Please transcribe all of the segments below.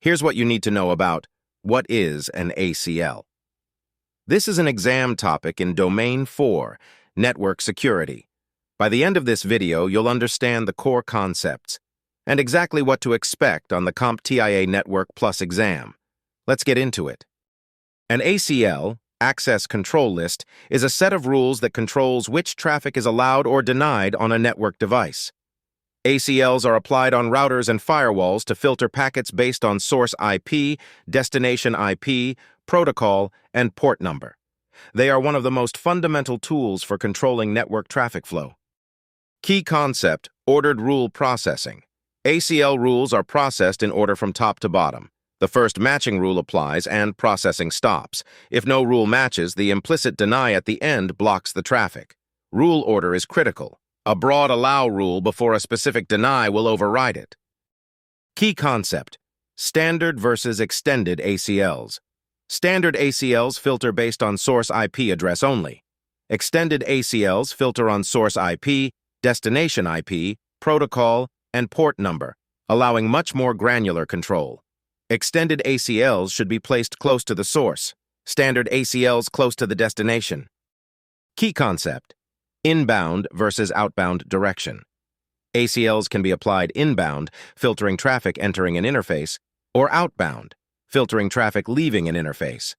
Here's what you need to know about what is an ACL. This is an exam topic in Domain 4, Network Security. By the end of this video, you'll understand the core concepts and exactly what to expect on the CompTIA Network Plus exam. Let's get into it. An ACL, Access Control List, is a set of rules that controls which traffic is allowed or denied on a network device. ACLs are applied on routers and firewalls to filter packets based on source IP, destination IP, protocol, and port number. They are one of the most fundamental tools for controlling network traffic flow. Key concept: ordered rule processing. ACL rules are processed in order from top to bottom. The first matching rule applies and processing stops. If no rule matches, the implicit deny at the end blocks the traffic. Rule order is critical. A broad allow rule before a specific deny will override it. Key concept: standard versus extended ACLs. Standard ACLs filter based on source IP address only. Extended ACLs filter on source IP, destination IP, protocol, and port number, allowing much more granular control. Extended ACLs should be placed close to the source. Standard ACLs close to the destination. Key concept: inbound versus outbound direction. ACLs can be applied inbound, filtering traffic entering an interface, or outbound, filtering traffic leaving an interface.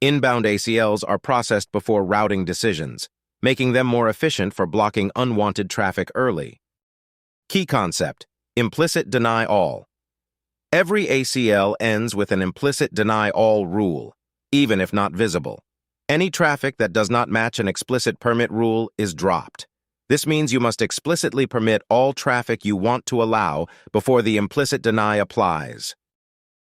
Inbound ACLs are processed before routing decisions, making them more efficient for blocking unwanted traffic early. Key concept: implicit deny all. Every ACL ends with an implicit deny all rule, even if not visible. Any traffic that does not match an explicit permit rule is dropped. This means you must explicitly permit all traffic you want to allow before the implicit deny applies.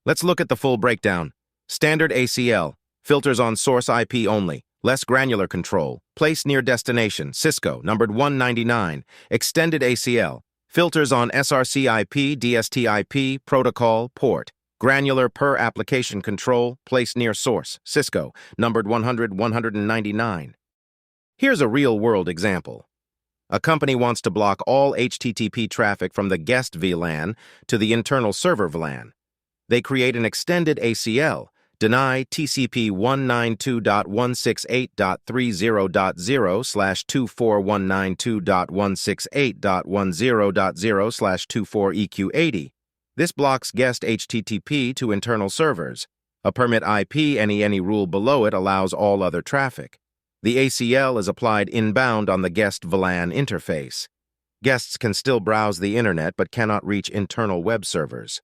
Let's look at the full breakdown. Standard ACL filters on source IP only, less granular control, place near destination, Cisco, numbered 199. Extended ACL filters on SRC IP, DST IP, protocol, port. Granular per application control, place near source, Cisco, numbered 100-199. Here's a real-world example. A company wants to block all HTTP traffic from the guest VLAN to the internal server VLAN. They create an extended ACL, deny TCP 192.168.30.0/24192.168.10.0/24EQ80. This blocks guest HTTP to internal servers. A permit IP any rule below it allows all other traffic. The ACL is applied inbound on the guest VLAN interface. Guests can still browse the internet but cannot reach internal web servers.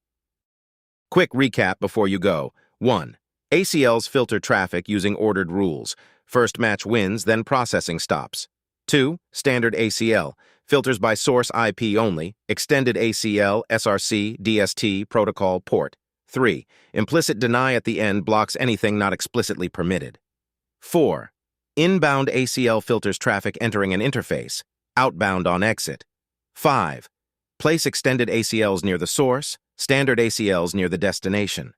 Quick recap before you go. 1. ACLs filter traffic using ordered rules. First match wins, then processing stops. 2. Standard ACL filters by source IP only. Extended ACL, SRC, DST, protocol, port. 3. Implicit deny at the end blocks anything not explicitly permitted. 4. Inbound ACL filters traffic entering an interface. Outbound on exit. 5. Place extended ACLs near the source. Standard ACLs near the destination.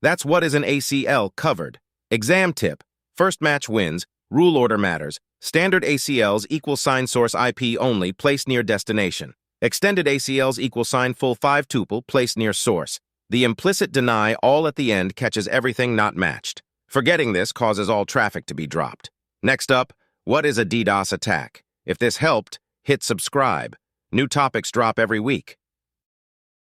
That's what is an ACL covered. Exam tip: first match wins, rule order matters. Standard ACLs =sign source IP only, place near destination. Extended ACLs =sign full 5-tuple, place near source. The implicit deny all at the end catches everything not matched. Forgetting this causes all traffic to be dropped. Next up, what is a DDoS attack? If this helped, hit subscribe. New topics drop every week.